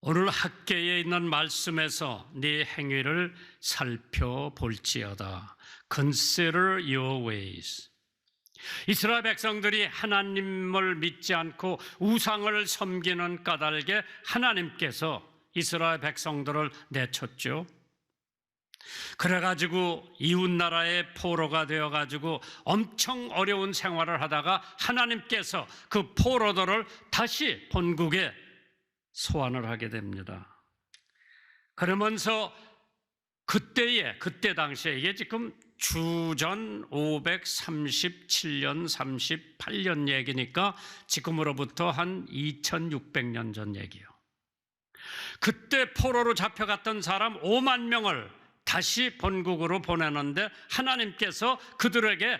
오늘 학계에 있는 말씀에서 네 행위를 살펴볼지어다. Consider your ways. 이스라엘 백성들이 하나님을 믿지 않고 우상을 섬기는 까닭에 하나님께서 이스라엘 백성들을 내쳤죠. 그래가지고 이웃나라의 포로가 되어가지고 엄청 어려운 생활을 하다가 하나님께서 그 포로들을 다시 본국에 소환을 하게 됩니다. 그러면서 그때 당시에 이게 지금 주전 537년, 38년 얘기니까 지금으로부터 한 2600년 전 얘기예요. 그때 포로로 잡혀갔던 사람 5만 명을 다시 본국으로 보내는데 하나님께서 그들에게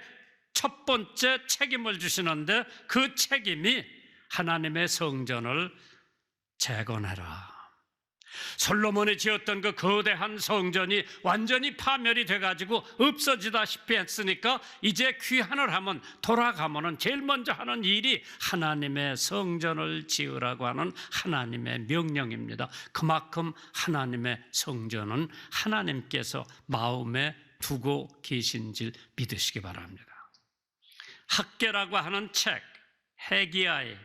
첫 번째 책임을 주시는데 그 책임이 하나님의 성전을 재건해라. 솔로몬이 지었던 그 거대한 성전이 완전히 파멸이 돼가지고 없어지다시피 했으니까 이제 귀환을 하면, 돌아가면은 제일 먼저 하는 일이 하나님의 성전을 지으라고 하는 하나님의 명령입니다. 그만큼 하나님의 성전은 하나님께서 마음에 두고 계신 줄 믿으시기 바랍니다. 학계라고 하는 책, 해기야의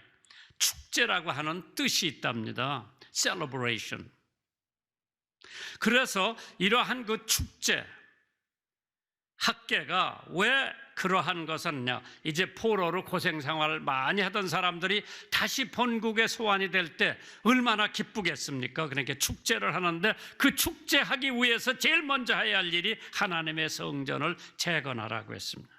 축제라고 하는 뜻이 있답니다. celebration. 그래서 이러한 그 축제, 학계가 왜 그러한 것은요, 이제 포로로 고생 생활을 많이 하던 사람들이 다시 본국에 소환이 될 때 얼마나 기쁘겠습니까? 그러니까 축제를 하는데 그 축제하기 위해서 제일 먼저 해야 할 일이 하나님의 성전을 재건하라고 했습니다.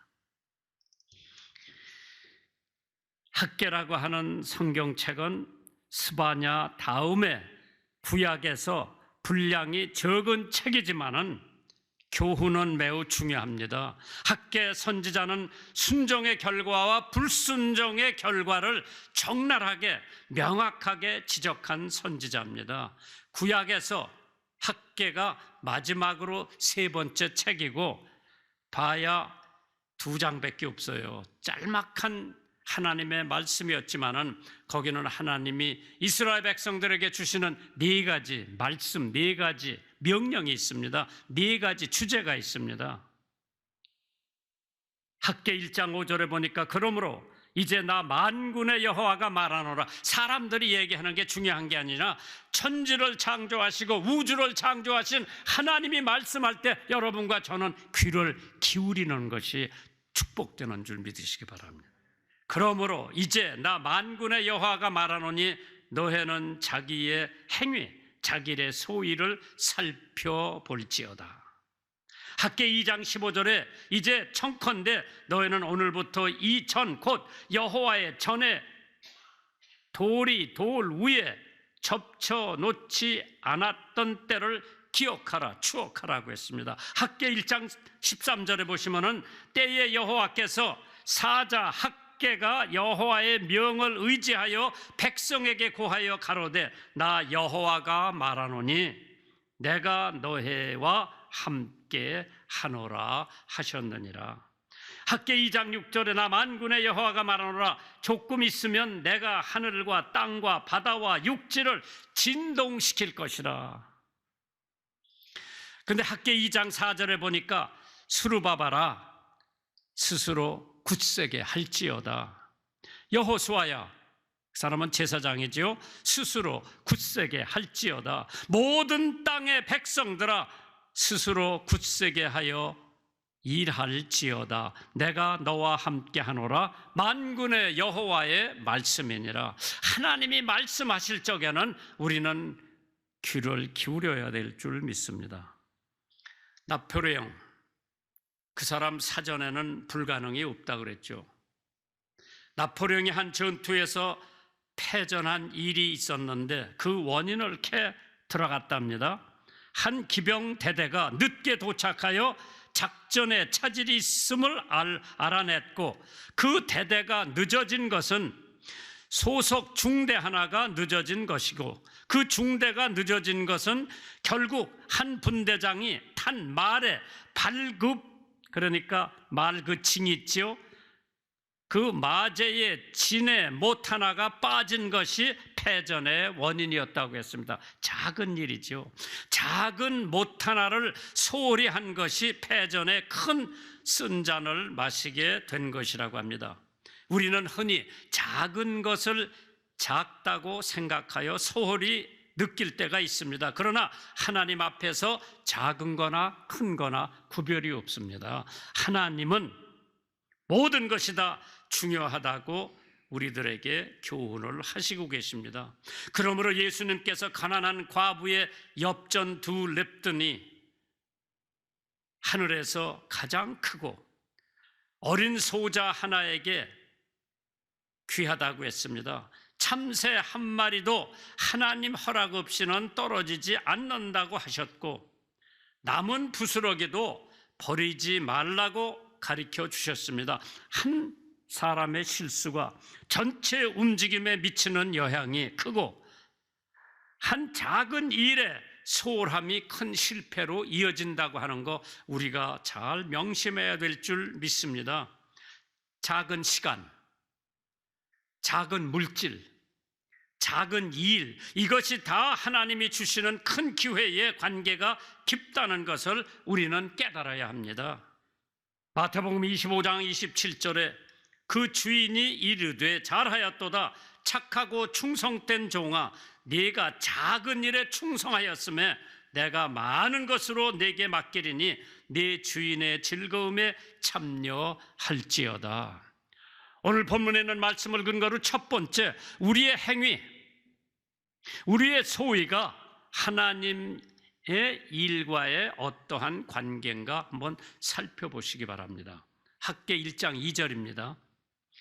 학계라고 하는 성경책은 스바냐 다음에 구약에서 분량이 적은 책이지만은 교훈은 매우 중요합니다. 학계 선지자는 순종의 결과와 불순종의 결과를 적나라하게 명확하게 지적한 선지자입니다. 구약에서 학계가 마지막으로 세 번째 책이고 봐야 2장밖에 없어요. 짤막한 하나님의 말씀이었지만은 거기는 하나님이 이스라엘 백성들에게 주시는 4가지 말씀, 4가지 명령이 있습니다. 4가지 주제가 있습니다. 학계 1장 5절에 보니까 그러므로 이제 나 만군의 여호와가 말하노라. 사람들이 얘기하는 게 중요한 게 아니라 천지를 창조하시고 우주를 창조하신 하나님이 말씀할 때 여러분과 저는 귀를 기울이는 것이 축복되는 줄 믿으시기 바랍니다. 그러므로 이제 나 만군의 여호와가 말하노니 너희는 자기의 행위, 자기의 소위를 살펴볼지어다. 학계 2장 15절에 이제 청컨대 너희는 오늘부터 이 전 곧 여호와의 전에 돌 위에 접쳐 놓지 않았던 때를 기억하라, 추억하라고 했습니다. 학계 1장 13절에 보시면은 때에 여호와께서 사자 학계가 여호와의 명을 의지하여 백성에게 고하여 가로되 나 여호와가 말하노니 내가 너희와 함께 하노라 하셨느니라. 학계 2장 6절에 나 만군의 여호와가 말하노라. 조금 있으면 내가 하늘과 땅과 바다와 육지를 진동시킬 것이라. 근데 학계 2장 4절에 보니까 스룹바벨아 스스로 굳세게 할지어다. 여호수아야, 그 사람은 제사장이지요. 스스로 굳세게 할지어다. 모든 땅의 백성들아 스스로 굳세게 하여 일할지어다. 내가 너와 함께 하노라. 만군의 여호와의 말씀이니라. 하나님이 말씀하실 적에는 우리는 귀를 기울여야 될 줄 믿습니다. 나폴레옹, 그 사람 사전에는 불가능이 없다 그랬죠. 나폴레옹이 한 전투에서 패전한 일이 있었는데 그 원인을 캐 들어갔답니다. 한 기병 대대가 늦게 도착하여 작전에 차질이 있음을 알아냈고 그 대대가 늦어진 것은 소속 중대 하나가 늦어진 것이고 그 중대가 늦어진 것은 결국 한 분대장이 탄 말에 발급, 그러니까 말 그 징 있죠. 그 마제의 진에 못 하나가 빠진 것이 패전의 원인이었다고 했습니다. 작은 일이죠. 작은 못 하나를 소홀히 한 것이 패전의 큰 쓴 잔을 마시게 된 것이라고 합니다. 우리는 흔히 작은 것을 작다고 생각하여 소홀히 느낄 때가 있습니다. 그러나 하나님 앞에서 작은 거나 큰 거나 구별이 없습니다. 하나님은 모든 것이 다 중요하다고 우리들에게 교훈을 하시고 계십니다. 그러므로 예수님께서 가난한 과부의 엽전 2 렙든이 하늘에서 가장 크고 어린 소자 하나에게 귀하다고 했습니다. 참새 한 마리도 하나님 허락 없이는 떨어지지 않는다고 하셨고, 남은 부스러기도 버리지 말라고 가르쳐 주셨습니다. 한 사람의 실수가 전체 움직임에 미치는 영향이 크고, 한 작은 일에 소홀함이 큰 실패로 이어진다고 하는 거 우리가 잘 명심해야 될 줄 믿습니다. 작은 시간, 작은 물질, 작은 일, 이것이 다 하나님이 주시는 큰 기회에 관계가 깊다는 것을 우리는 깨달아야 합니다. 마태복음 25장 27절에 그 주인이 이르되 잘하였도다 착하고 충성된 종아, 네가 작은 일에 충성하였음에 내가 많은 것으로 네게 맡기리니 네 주인의 즐거움에 참여할지어다. 오늘 본문에는 말씀을 근거로 첫 번째, 우리의 행위, 우리의 소위가 하나님의 일과의 어떠한 관계인가 한번 살펴보시기 바랍니다. 학개 1장 2절입니다.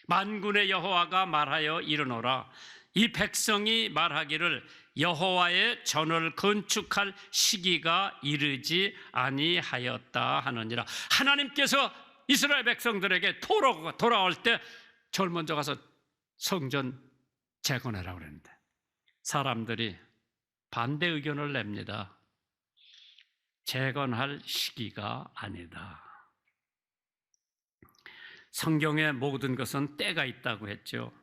만군의 여호와가 말하여 이르노라, 이 백성이 말하기를 여호와의 전을 건축할 시기가 이르지 아니하였다 하느니라. 하나님께서 이스라엘 백성들에게 돌아올 때 제일 먼저 가서 성전 재건해라고 그랬는데 사람들이 반대 의견을 냅니다. 재건할 시기가 아니다. 성경의 모든 것은 때가 있다고 했죠.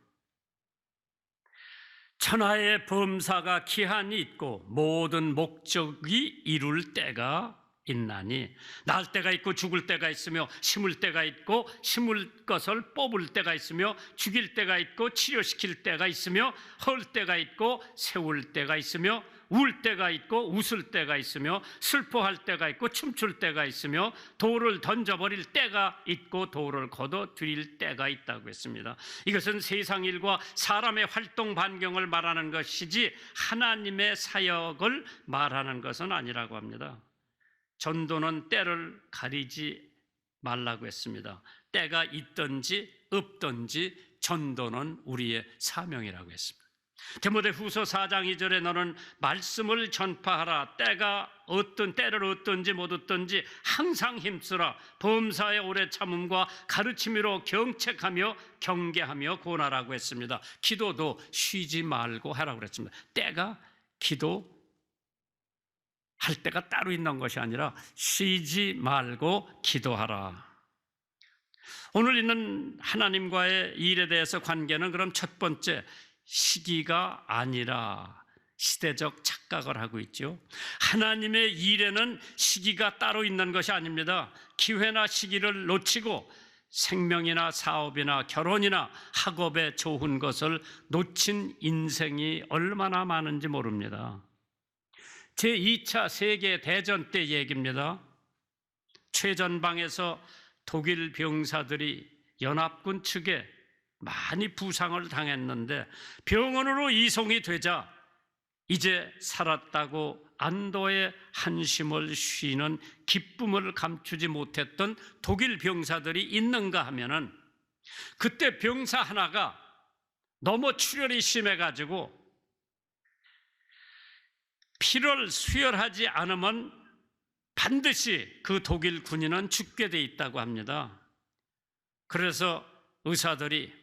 천하의 범사가 기한이 있고 모든 목적이 이룰 때가 있나니, 날 때가 있고 죽을 때가 있으며, 심을 때가 있고 심을 것을 뽑을 때가 있으며, 죽일 때가 있고 치료시킬 때가 있으며, 헐 때가 있고 세울 때가 있으며, 울 때가 있고 웃을 때가 있으며, 슬퍼할 때가 있고 춤출 때가 있으며, 돌을 던져버릴 때가 있고 돌을 걷어들일 때가 있다고 했습니다. 이것은 세상 일과 사람의 활동 반경을 말하는 것이지 하나님의 사역을 말하는 것은 아니라고 합니다. 전도는 때를 가리지 말라고 했습니다. 때가 있든지 없든지 전도는 우리의 사명이라고 했습니다. 디모데후서 4장 2절에 너는 말씀을 전파하라. 때를 얻든지 못 얻든지 항상 힘쓰라. 범사의 오래 참음과 가르침으로 경책하며 경계하며 권하라고 했습니다. 기도도 쉬지 말고 하라고 그랬습니다. 때가 기도 할 때가 따로 있는 것이 아니라 쉬지 말고 기도하라. 오늘 있는 하나님과의 일에 대해서 관계는 그럼 첫 번째, 시기가 아니라 시대적 착각을 하고 있죠. 하나님의 일에는 시기가 따로 있는 것이 아닙니다. 기회나 시기를 놓치고 생명이나 사업이나 결혼이나 학업에 좋은 것을 놓친 인생이 얼마나 많은지 모릅니다. 제2차 세계대전 때 얘기입니다. 최전방에서 독일 병사들이 연합군 측에 많이 부상을 당했는데 병원으로 이송이 되자 이제 살았다고 안도의 한심을 쉬는 기쁨을 감추지 못했던 독일 병사들이 있는가 하면은, 그때 병사 하나가 너무 출혈이 심해가지고 피를 수혈하지 않으면 반드시 그 독일 군인은 죽게 돼 있다고 합니다. 그래서 의사들이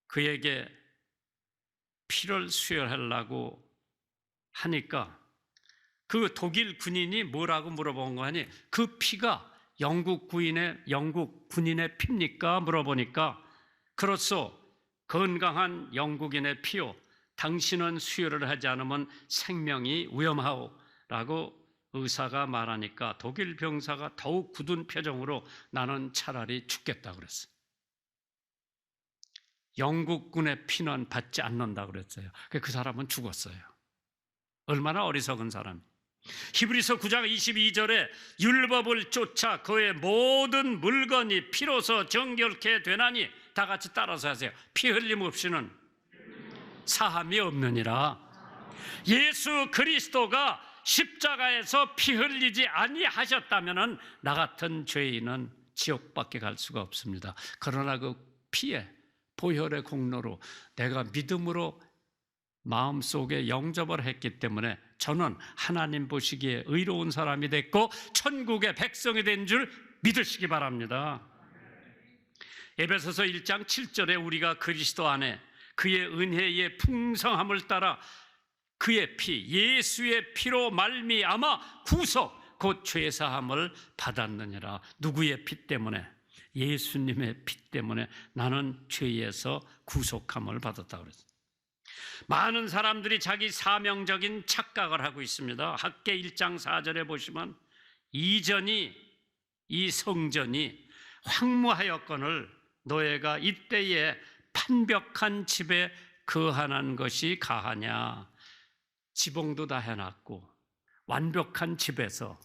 그에게 피를 수혈하려고 하니까 그 독일 군인이 뭐라고 물어본 거 아니? 그 피가 영국 군인의 피입니까? 물어보니까 그렇소. 건강한 영국인의 피요. 당신은 수혈을 하지 않으면 생명이 위험하오 라고 의사가 말하니까 독일 병사가 더욱 굳은 표정으로 나는 차라리 죽겠다 그랬어요. 영국군의 피는 받지 않는다 그랬어요. 그 사람은 죽었어요. 얼마나 어리석은 사람이. 히브리서 9장 22절에 율법을 쫓아 그의 모든 물건이 피로서 정결케 되나니, 다 같이 따라서 하세요. 피 흘림 없이는 사함이 없느니라. 예수 그리스도가 십자가에서 피 흘리지 아니하셨다면 나 같은 죄인은 지옥밖에 갈 수가 없습니다. 그러나 그 피에 보혈의 공로로 내가 믿음으로 마음속에 영접을 했기 때문에 저는 하나님 보시기에 의로운 사람이 됐고 천국의 백성이 된 줄 믿으시기 바랍니다. 에베소서 1장 7절에 우리가 그리스도 안에 그의 은혜의 풍성함을 따라 그의 피, 예수의 피로 말미암아 구속, 곧 죄사함을 받았느니라. 누구의 피 때문에? 예수님의 피 때문에 나는 죄에서 구속함을 받았다고 그랬어요. 많은 사람들이 자기 사명적인 착각을 하고 있습니다. 학개 1장 4절에 보시면 이 성전이 황무하였거늘 너희가 이때에 판벽한 집에 거하는 것이 가하냐. 지붕도 다 해놨고 완벽한 집에서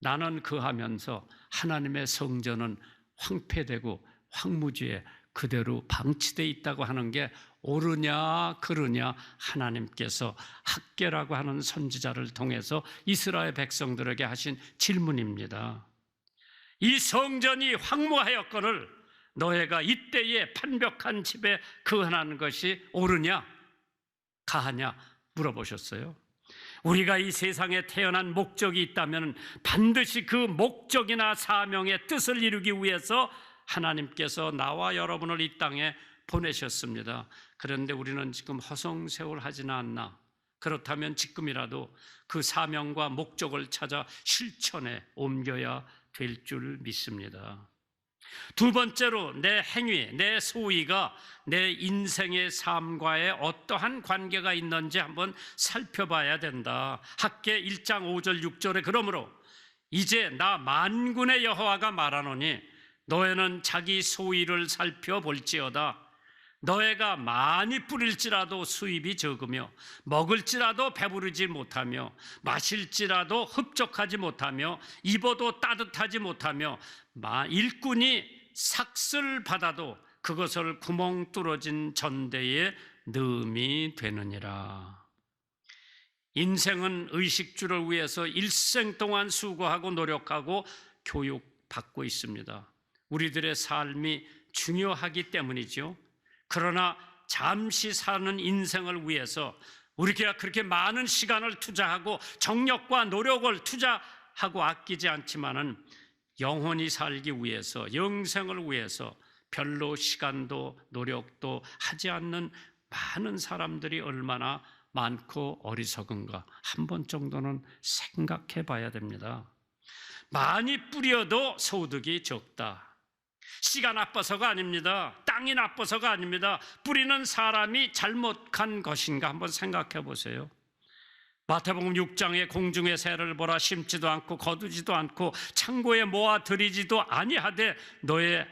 나는 거하면서 하나님의 성전은 황폐되고 황무지에 그대로 방치되어 있다고 하는 게 옳으냐 그르냐, 하나님께서 학개라고 하는 선지자를 통해서 이스라엘 백성들에게 하신 질문입니다. 이 성전이 황무하였거늘 너희가 이때에 판벽한 집에 거하는 것이 옳으냐 가하냐 물어보셨어요. 우리가 이 세상에 태어난 목적이 있다면 반드시 그 목적이나 사명의 뜻을 이루기 위해서 하나님께서 나와 여러분을 이 땅에 보내셨습니다. 그런데 우리는 지금 허송세월하지는 않나? 그렇다면 지금이라도 그 사명과 목적을 찾아 실천에 옮겨야 될 줄 믿습니다. 두 번째로 내 행위, 내 소위가 내 인생의 삶과의 어떠한 관계가 있는지 한번 살펴봐야 된다. 학개 1장 5절 6절에 그러므로 이제 나 만군의 여호와가 말하노니 너희는 자기 소위를 살펴볼지어다. 너희가 많이 뿌릴지라도 수입이 적으며 먹을지라도 배부르지 못하며 마실지라도 흡족하지 못하며 입어도 따뜻하지 못하며 일꾼이 삭슬 받아도 그것을 구멍 뚫어진 전대에 넣음이 되느니라. 인생은 의식주를 위해서 일생 동안 수고하고 노력하고 교육받고 있습니다. 우리들의 삶이 중요하기 때문이죠. 그러나 잠시 사는 인생을 위해서 우리가 그렇게 많은 시간을 투자하고 정력과 노력을 투자하고 아끼지 않지만은 영원히 살기 위해서, 영생을 위해서 별로 시간도 노력도 하지 않는 많은 사람들이 얼마나 많고 어리석은가 한 번 정도는 생각해 봐야 됩니다. 많이 뿌려도 소득이 적다. 씨가 나빠서가 아닙니다. 땅이 나빠서가 아닙니다. 뿌리는 사람이 잘못한 것인가 한번 생각해 보세요. 마태복음 6장에 공중의 새를 보라, 심지도 않고 거두지도 않고 창고에 모아 들이지도 아니하되 너의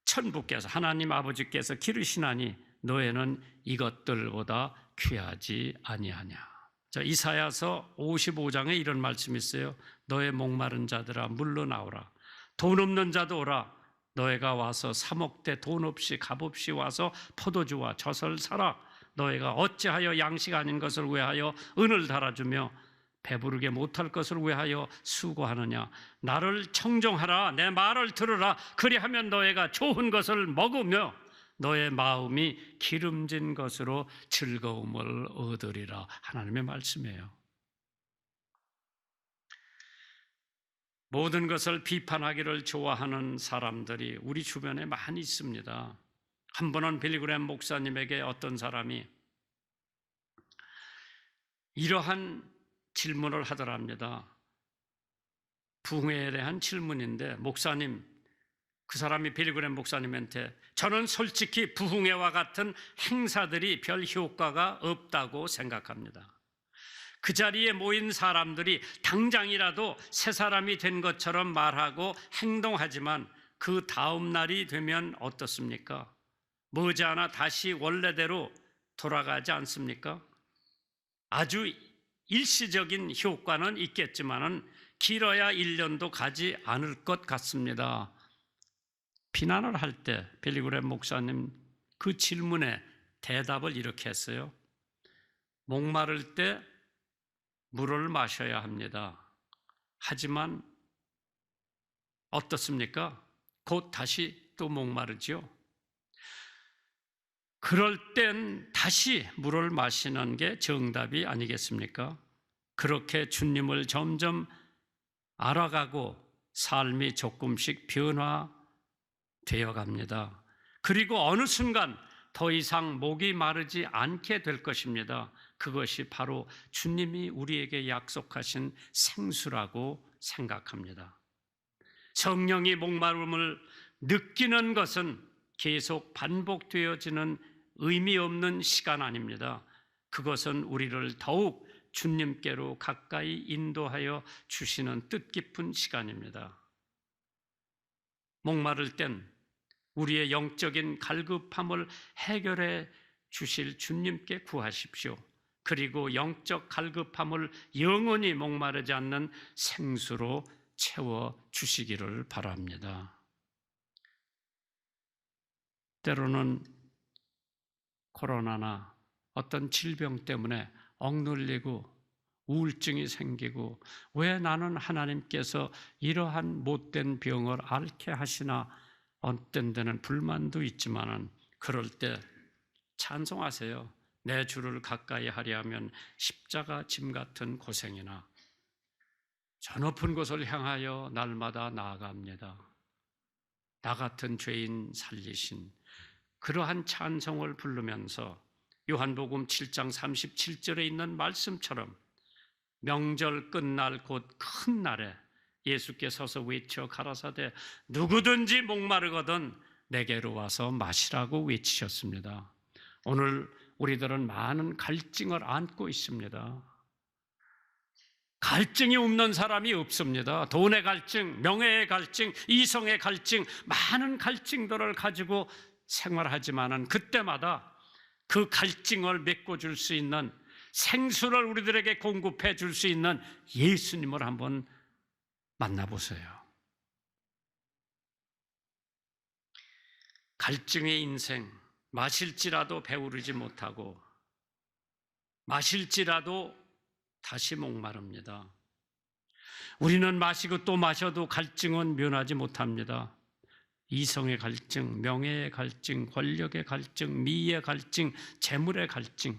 천부께서, 하나님 아버지께서 기르시나니 너희는 이것들보다 귀하지 아니하냐. 자, 이사야서 55장에 이런 말씀이 있어요. 너의 목마른 자들아 물러나오라. 돈 없는 자도 오라. 너희가 와서 사먹되 돈 없이 값없이 와서 포도주와 젖을 사라. 너희가 어찌하여 양식 아닌 것을 위하여 은을 달아주며 배부르게 못할 것을 위하여 수고하느냐. 나를 청종하라. 내 말을 들으라. 그리하면 너희가 좋은 것을 먹으며 너의 마음이 기름진 것으로 즐거움을 얻으리라. 하나님의 말씀이에요. 모든 것을 비판하기를 좋아하는 사람들이 우리 주변에 많이 있습니다. 한 번은 빌리그램 목사님에게 어떤 사람이 이러한 질문을 하더랍니다. 부흥회에 대한 질문인데 목사님, 그 사람이 빌리그램 목사님한테 저는 솔직히 부흥회와 같은 행사들이 별 효과가 없다고 생각합니다. 그 자리에 모인 사람들이 당장이라도 새 사람이 된 것처럼 말하고 행동하지만 그 다음 날이 되면 어떻습니까? 머지않아 다시 원래대로 돌아가지 않습니까? 아주 일시적인 효과는 있겠지만은 길어야 1년도 가지 않을 것 같습니다. 비난을 할 때 빌리그램 목사님 그 질문에 대답을 이렇게 했어요. 목마를 때 물을 마셔야 합니다. 하지만 어떻습니까? 곧 다시 또 목마르죠. 그럴 땐 다시 물을 마시는 게 정답이 아니겠습니까? 그렇게 주님을 점점 알아가고 삶이 조금씩 변화되어 갑니다. 그리고 어느 순간 더 이상 목이 마르지 않게 될 것입니다. 그것이 바로 주님이 우리에게 약속하신 생수라고 생각합니다. 성령이 목마름을 느끼는 것은 계속 반복되어지는 의미 없는 시간 아닙니다. 그것은 우리를 더욱 주님께로 가까이 인도하여 주시는 뜻깊은 시간입니다. 목마를 땐 우리의 영적인 갈급함을 해결해 주실 주님께 구하십시오. 그리고 영적 갈급함을 영원히 목마르지 않는 생수로 채워 주시기를 바랍니다. 때로는 코로나나 어떤 질병 때문에 억눌리고 우울증이 생기고 왜 나는 하나님께서 이러한 못된 병을 앓게 하시나 어떤 데는 불만도 있지만은 그럴 때 찬송하세요. 내 주를 가까이 하려 하면 십자가 짐 같은 고생이나 저 높은 곳을 향하여 날마다 나아갑니다. 나 같은 죄인 살리신 그러한 찬송을 부르면서 요한복음 7장 37절에 있는 말씀처럼 명절 끝날 곧 큰 날에 예수께서 외쳐 가라사대 누구든지 목마르거든 내게로 와서 마시라고 외치셨습니다. 오늘 우리들은 많은 갈증을 안고 있습니다. 갈증이 없는 사람이 없습니다. 돈의 갈증, 명예의 갈증, 이성의 갈증, 많은 갈증들을 가지고 생활하지만은 그때마다 그 갈증을 메꿔줄 수 있는 생수를 우리들에게 공급해 줄 수 있는 예수님을 한번 만나보세요. 갈증의 인생, 마실지라도 배부르지 못하고 마실지라도 다시 목마릅니다. 우리는 마시고 또 마셔도 갈증은 면하지 못합니다. 이성의 갈증, 명예의 갈증, 권력의 갈증, 미의 갈증, 재물의 갈증.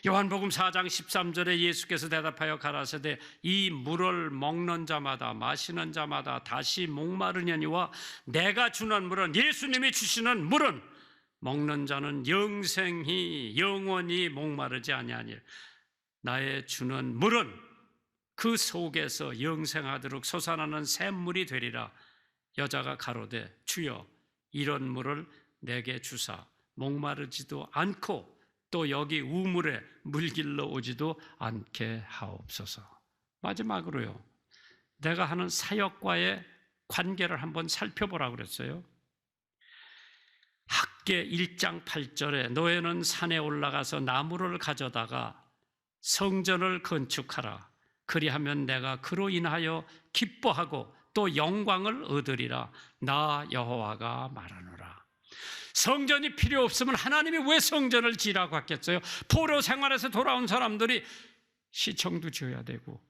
요한복음 4장 13절에 예수께서 대답하여 가라사대 이 물을 먹는 자마다 마시는 자마다 다시 목마르냐니와 내가 주는 물은 예수님이 주시는 물은 먹는 자는 영원히 목마르지 아니하니라. 나의 주는 물은 그 속에서 영생하도록 솟아나는 샘물이 되리라. 여자가 가로되 주여 이런 물을 내게 주사 목마르지도 않고 또 여기 우물에 물길러 오지도 않게 하옵소서. 마지막으로요, 내가 하는 사역과의 관계를 한번 살펴보라고 그랬어요. 학계 1장 8절에 너희는 산에 올라가서 나무를 가져다가 성전을 건축하라. 그리하면 내가 그로 인하여 기뻐하고 또 영광을 얻으리라. 나 여호와가 말하노라. 성전이 필요 없으면 하나님이 왜 성전을 지으라고 했겠어요? 포로 생활에서 돌아온 사람들이 시청도 지어야 되고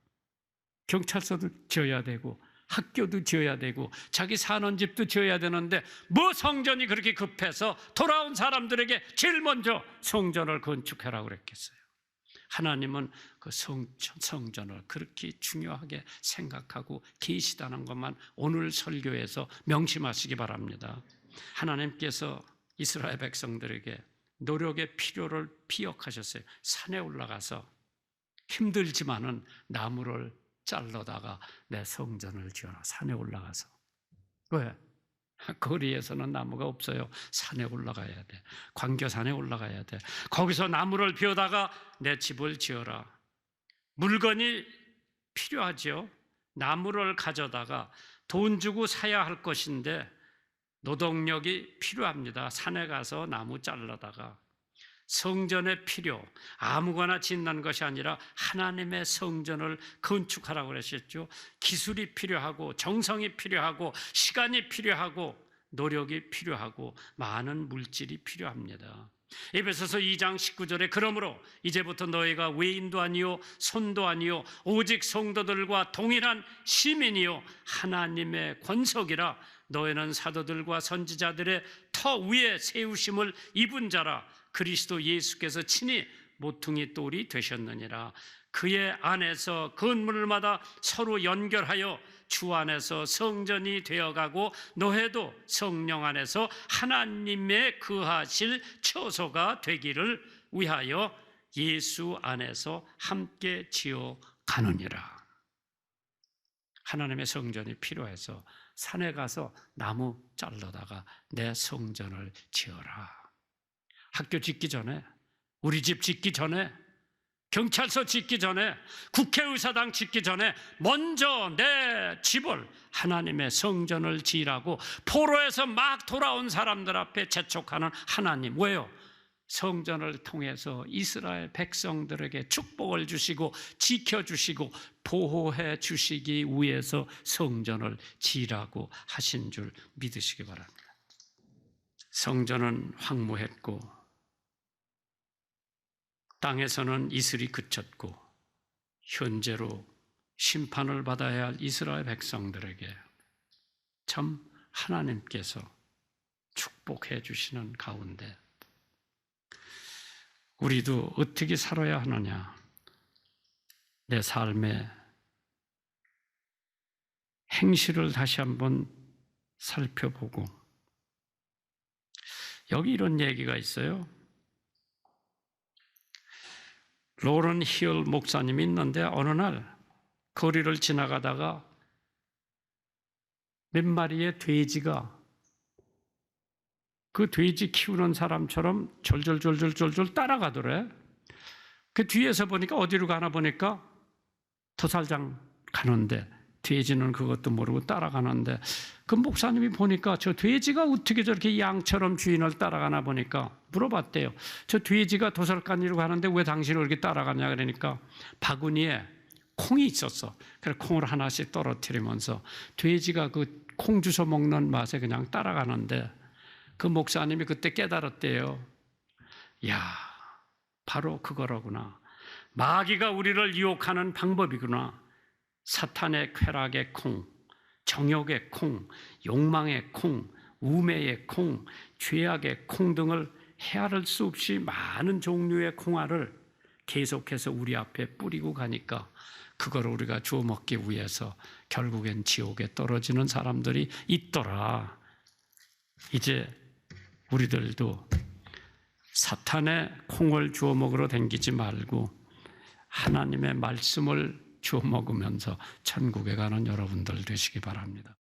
경찰서도 지어야 되고 학교도 지어야 되고 자기 사는 집도 지어야 되는데 뭐 성전이 그렇게 급해서 돌아온 사람들에게 제일 먼저 성전을 건축하라고 그랬겠어요? 하나님은 그 성전을 그렇게 중요하게 생각하고 계시다는 것만 오늘 설교에서 명심하시기 바랍니다. 하나님께서 이스라엘 백성들에게 노력의 필요를 피역하셨어요. 산에 올라가서 힘들지만은 나무를 잘라다가 내 성전을 지어라. 산에 올라가서. 왜? 거리에서는 나무가 없어요. 산에 올라가야 돼. 광교산에 올라가야 돼. 거기서 나무를 비워다가 내 집을 지어라. 물건이 필요하죠. 나무를 가져다가 돈 주고 사야 할 것인데 노동력이 필요합니다. 산에 가서 나무 잘라다가. 성전의 필요, 아무거나 짓는 것이 아니라 하나님의 성전을 건축하라고 그러셨죠. 기술이 필요하고 정성이 필요하고 시간이 필요하고 노력이 필요하고 많은 물질이 필요합니다. 에베소서 2장 19절에 그러므로 이제부터 너희가 외인도 아니요 손도 아니요 오직 성도들과 동일한 시민이요 하나님의 권속이라. 너희는 사도들과 선지자들의 터 위에 세우심을 입은 자라. 그리스도 예수께서 친히 모퉁이 돌이 되셨느니라. 그의 안에서 건물마다 서로 연결하여 주 안에서 성전이 되어가고 너희도 성령 안에서 하나님의 거하실 처소가 되기를 위하여 예수 안에서 함께 지어 가느니라. 하나님의 성전이 필요해서 산에 가서 나무 잘라다가 내 성전을 지어라. 학교 짓기 전에, 우리 집 짓기 전에, 경찰서 짓기 전에, 국회의사당 짓기 전에 먼저 내 집을 하나님의 성전을 지으라고 포로에서 막 돌아온 사람들 앞에 재촉하는 하나님. 왜요? 성전을 통해서 이스라엘 백성들에게 축복을 주시고 지켜주시고 보호해 주시기 위해서 성전을 지으라고 하신 줄 믿으시기 바랍니다. 성전은 황무했고 땅에서는 이슬이 그쳤고 현재로 심판을 받아야 할 이스라엘 백성들에게 참 하나님께서 축복해 주시는 가운데 우리도 어떻게 살아야 하느냐, 내 삶의 행실을 다시 한번 살펴보고, 여기 이런 얘기가 있어요. 로런 히얼 목사님이 있는데 어느 날 거리를 지나가다가 몇 마리의 돼지가 그 돼지 키우는 사람처럼 졸졸졸졸졸 따라가더래. 그 뒤에서 보니까 어디로 가나 보니까 도살장 가는데 돼지는 그것도 모르고 따라가는데 그 목사님이 보니까 저 돼지가 어떻게 저렇게 양처럼 주인을 따라가나 보니까 물어봤대요. 저 돼지가 도살간이로 가는데 왜 당신을 이렇게 따라가냐 그러니까 바구니에 콩이 있었어. 그래서 콩을 하나씩 떨어뜨리면서 돼지가 그 콩 주워 먹는 맛에 그냥 따라가는데 그 목사님이 그때 깨달았대요. 야, 바로 그거라구나. 마귀가 우리를 유혹하는 방법이구나. 사탄의 쾌락의 콩, 정욕의 콩, 욕망의 콩, 우매의 콩, 죄악의 콩 등을 헤아릴 수 없이 많은 종류의 콩알을 계속해서 우리 앞에 뿌리고 가니까 그걸 우리가 주워 먹기 위해서 결국엔 지옥에 떨어지는 사람들이 있더라. 이제 우리들도 사탄의 콩을 주워 먹으러 다니지 말고 하나님의 말씀을 주워 먹으면서 천국에 가는 여러분들 되시기 바랍니다.